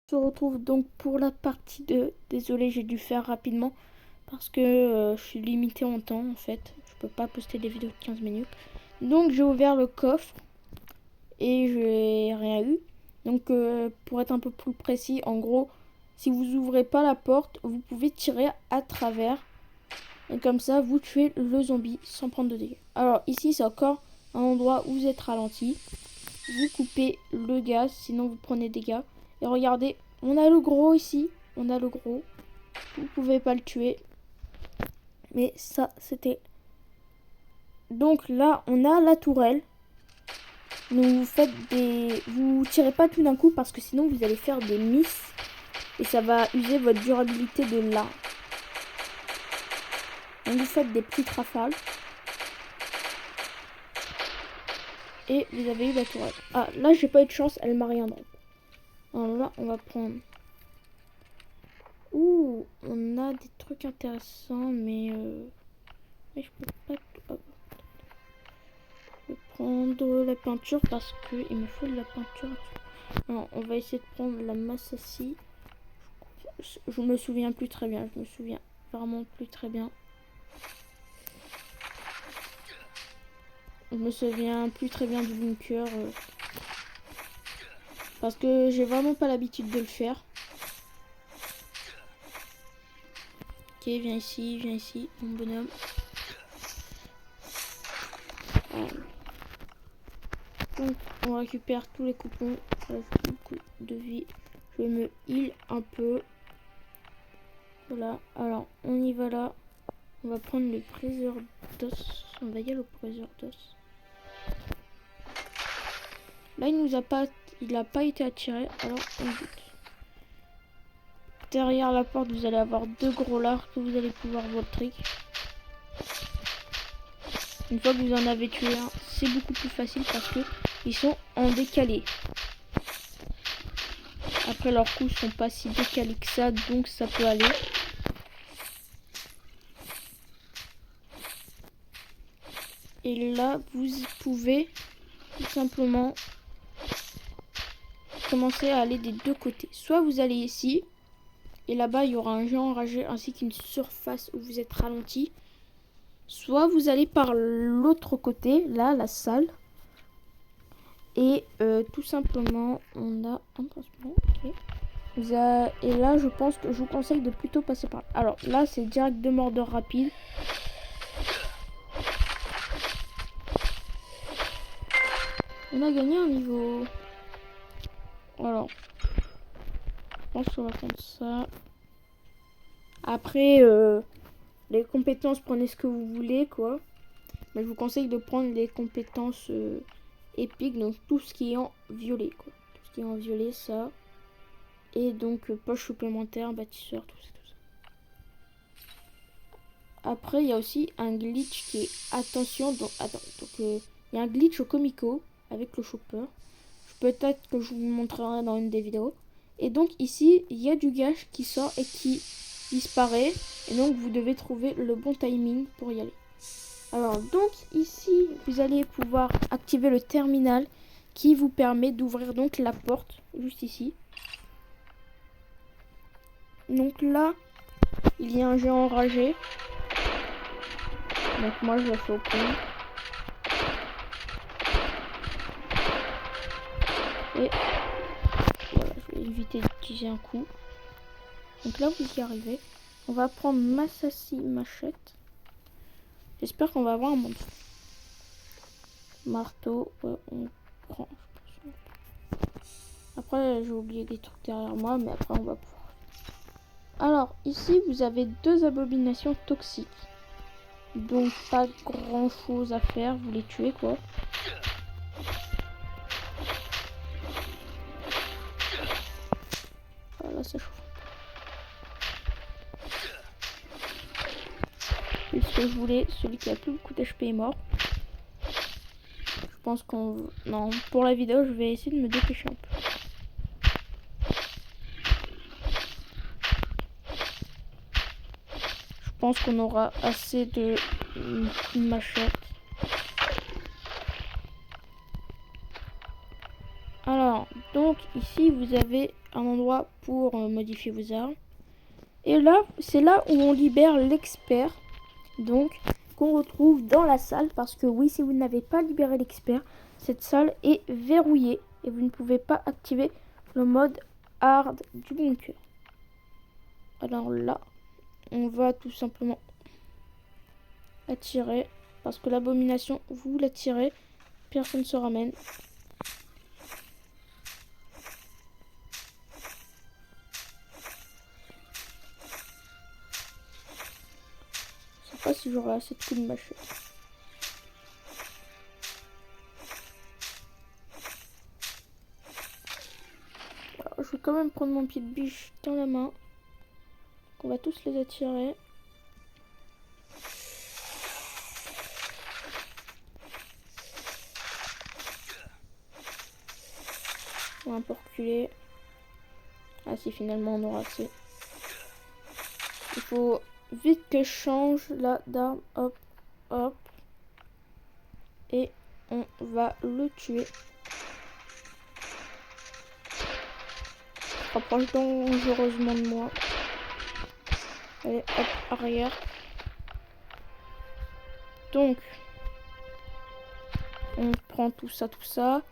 On se retrouve donc pour la partie 2. Désolé, j'ai dû faire rapidement parce que je suis limité en temps en fait. Je peux pas poster des vidéos de 15 minutes. Donc j'ai ouvert le coffre et je n'ai rien eu. Donc pour être un peu plus précis, en gros, si vous ouvrez pas la porte, vous pouvez tirer à travers. Et comme ça, vous tuez le zombie sans prendre de dégâts. Alors ici, c'est encore un endroit où vous êtes ralenti. Vous coupez le gaz, sinon vous prenez des dégâts. Et regardez, on a le gros ici. On a le gros. Vous pouvez pas le tuer. Mais ça, c'était... Donc là, on a la tourelle. Donc vous faites des... Vous tirez pas tout d'un coup parce que sinon vous allez faire des misses. Et ça va user votre durabilité de là. Donc vous faites des petites rafales. Et vous avez eu la tourelle. Ah, là, j'ai pas eu de chance, elle m'a rien drop. Alors là, on va prendre... Ouh, on a des trucs intéressants, mais je peux pas... Hop. Je vais prendre la peinture parce que il me faut de la peinture. Alors, on va essayer de prendre la Massassi. Je me souviens plus très bien. Je me souviens vraiment plus très bien. Je me souviens plus très bien du bunker. Parce que j'ai vraiment pas l'habitude de le faire. Ok, viens ici, mon bonhomme. Voilà. Donc, on récupère tous les coupons. Beaucoup de vie. Je me heal un peu. Voilà. Alors, on y va là. On va prendre le préseur d'os. On va y aller au préseur d'os. Là, il n'a pas été attiré. Alors, on bute. Derrière la porte, vous allez avoir deux gros lards que vous allez pouvoir votre trick. Une fois que vous en avez tué un, c'est beaucoup plus facile parce que ils sont en décalé. Après, leurs coups sont pas si décalés que ça, donc ça peut aller. Et là, vous pouvez tout simplement commencer à aller des deux côtés. Soit vous allez ici, et là-bas, il y aura un géant enragé ainsi qu'une surface où vous êtes ralenti. Soit vous allez par l'autre côté, là, la salle. Et tout simplement, on a un pansement. Okay. Et là, je pense que je vous conseille de plutôt passer par là. Alors là, c'est direct de mordeur rapide. On a gagné un niveau. Alors, je pense qu'on va prendre ça. Après, les compétences, prenez ce que vous voulez, quoi. Mais je vous conseille de prendre les compétences épiques, donc tout ce qui est en violet, quoi. Tout ce qui est en violet, ça. Et donc, poche supplémentaire, bâtisseur, tout ça. Après, il y a aussi un glitch qui est... Attention, donc... Attends, donc... il y a un glitch au Comico avec le chopper. Peut-être que je vous montrerai dans une des vidéos. Et donc, ici, il y a du gage qui sort et qui disparaît. Et donc, vous devez trouver le bon timing pour y aller. Alors, donc, ici, vous allez pouvoir activer le terminal qui vous permet d'ouvrir donc la porte, juste ici. Donc là, il y a un géant enragé. Donc moi, je le fais au point. Et voilà, je vais éviter d'utiliser un coup. Donc là, vous y arrivez. On va prendre Massassi Machette. J'espère qu'on va avoir un monstre. Marteau, ouais, on prend. Après, j'ai oublié des trucs derrière moi, mais après, on va pouvoir. Alors, ici, vous avez deux abominations toxiques. Donc, pas grand chose à faire. Vous les tuez, quoi. Voilà, ça chauffe. Et ce que je voulais, celui qui a plus beaucoup d'HP est mort. Je pense qu'on... Non, pour la vidéo, je vais essayer de me dépêcher un peu. Je pense qu'on aura assez de machettes. Alors, donc ici, vous avez un endroit pour modifier vos armes. Et là, c'est là où on libère l'expert. Donc, qu'on retrouve dans la salle. Parce que oui, si vous n'avez pas libéré l'expert, cette salle est verrouillée. Et vous ne pouvez pas activer le mode hard du bunker. Alors là, on va tout simplement attirer. Parce que l'abomination, vous la tirez. Personne ne se ramène. Je sais pas si j'aurai assez de coups de machette. Alors, je vais quand même prendre mon pied de biche dans la main. On va tous les attirer. On va un peu reculer. Ah si, finalement on aura assez. Il faut vite que je change là d'arme. Hop, hop. Et on va le tuer. Il se rapproche dangereusement de moi. Allez, hop, arrière. Donc, on prend tout ça, tout ça.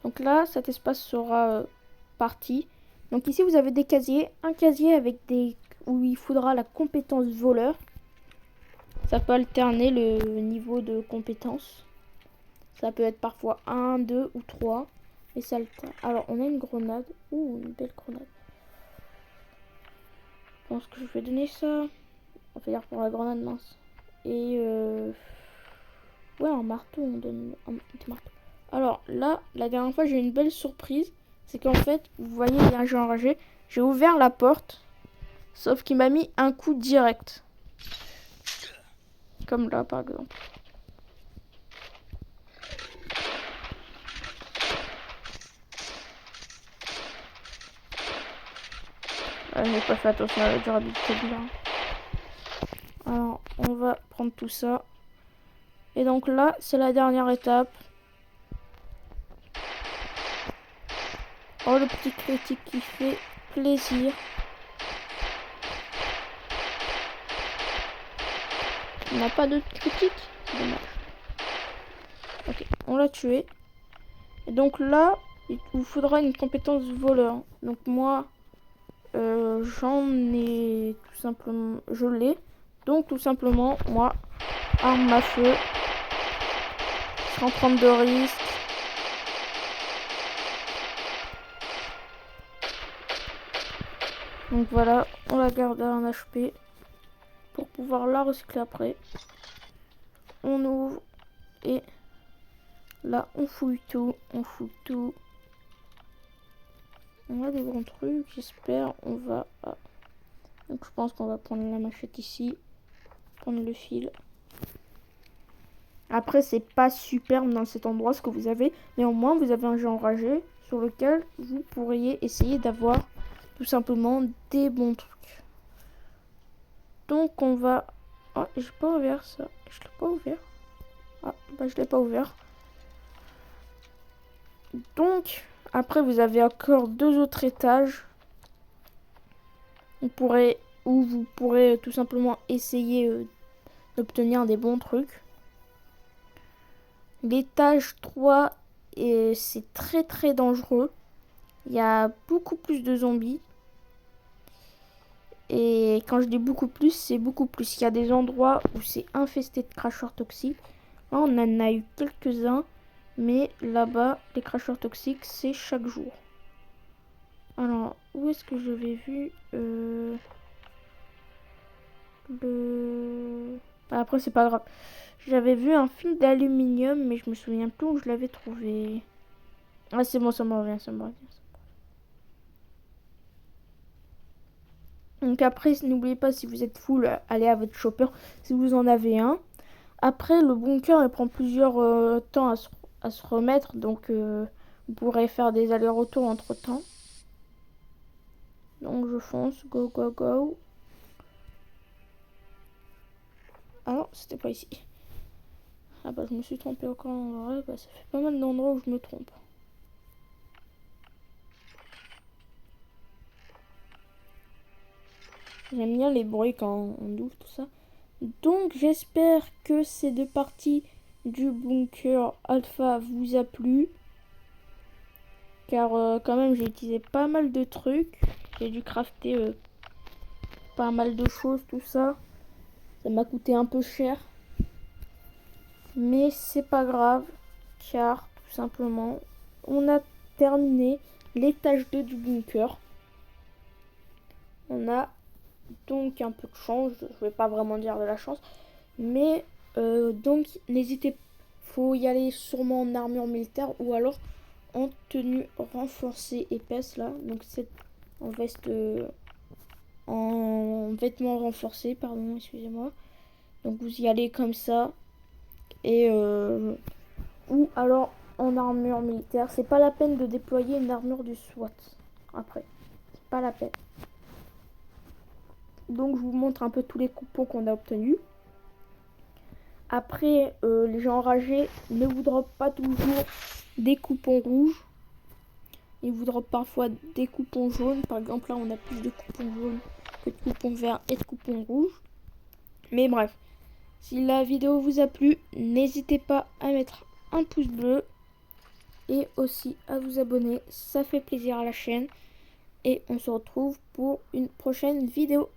Donc là, cet espace sera parti. Donc ici, vous avez des casiers. Un casier avec des où il faudra la compétence voleur. Ça peut alterner le niveau de compétence. Ça peut être parfois 1, 2 ou 3. Et ça alterne. Alors, on a une grenade. Ouh, une belle grenade. Je pense que je vais donner ça. On va dire pour la grenade mince. Et ouais, un marteau, on donne un petit marteau. Alors là, la dernière fois, j'ai eu une belle surprise. C'est qu'en fait, vous voyez, il y a un jeu enragé. J'ai ouvert la porte. Sauf qu'il m'a mis un coup direct. Comme là, par exemple. J'ai pas fait attention à la durabilité de là. Alors, on va prendre tout ça. Et donc là, c'est la dernière étape. Oh, le petit critique qui fait plaisir. On n'a pas d'autre critique. Dommage. Ok, on l'a tué. Et donc là, il vous faudra une compétence voleur. Donc moi, j'en ai tout simplement... Je l'ai. Donc tout simplement, moi, arme à feu. Sans prendre de risques. Donc voilà, on la garde à 1 HP. Pour pouvoir la recycler après. On ouvre. Et là, on fouille tout. On fouille tout. On a des bons trucs, j'espère. On va... Ah. Donc je pense qu'on va prendre la machette ici. Prendre le fil. Après, c'est pas superbe dans cet endroit ce que vous avez. Néanmoins, vous avez un jeu enragé sur lequel vous pourriez essayer d'avoir tout simplement des bons trucs. Donc on va... Oh, j'ai pas ouvert ça. Je l'ai pas ouvert. Ah, bah je l'ai pas ouvert. Donc, après vous avez encore 2 autres étages. Où vous pourrez tout simplement essayer d'obtenir des bons trucs. L'étage 3, c'est très très dangereux. Il y a beaucoup plus de zombies. Et quand je dis beaucoup plus, c'est beaucoup plus. Il y a des endroits où c'est infesté de cracheurs toxiques. Là, on en a eu quelques-uns. Mais là-bas, les cracheurs toxiques, c'est chaque jour. Alors, où est-ce que j'avais vu Après, c'est pas grave. J'avais vu un fil d'aluminium, mais je me souviens plus où je l'avais trouvé. Ah, c'est bon, ça me revient, ça me revient. Donc après, n'oubliez pas, si vous êtes full, allez à votre chopper, si vous en avez un. Après, le bunker, il prend plusieurs temps à se remettre, donc vous pourrez faire des allers-retours entre temps. Donc je fonce, go, go, go. Ah non, c'était pas ici. Ah bah je me suis trompé encore en vrai, bah ça fait pas mal d'endroits où je me trompe. J'aime bien les bruits quand on ouvre tout ça. Donc j'espère que ces 2 parties du bunker alpha vous a plu. Car quand même j'ai utilisé pas mal de trucs. J'ai dû crafter pas mal de choses, tout ça. Ça m'a coûté un peu cher. Mais c'est pas grave. Car tout simplement on a terminé l'étage 2 du bunker. On a donc un peu de chance. Je vais pas vraiment dire de la chance. Mais donc n'hésitez, faut y aller sûrement en armure militaire ou alors en tenue renforcée épaisse là. Donc c'est en veste, en vêtements renforcés, pardon, excusez-moi. Donc vous y allez comme ça et ou alors en armure militaire. C'est pas la peine de déployer une armure du SWAT après. C'est pas la peine. Donc je vous montre un peu tous les coupons qu'on a obtenus. Après, les gens enragés ne vous dropent pas toujours des coupons rouges. Ils vous dropent parfois des coupons jaunes. Par exemple, là, on a plus de coupons jaunes que de coupons verts et de coupons rouges. Mais bref, si la vidéo vous a plu, n'hésitez pas à mettre un pouce bleu et aussi à vous abonner. Ça fait plaisir à la chaîne. Et on se retrouve pour une prochaine vidéo.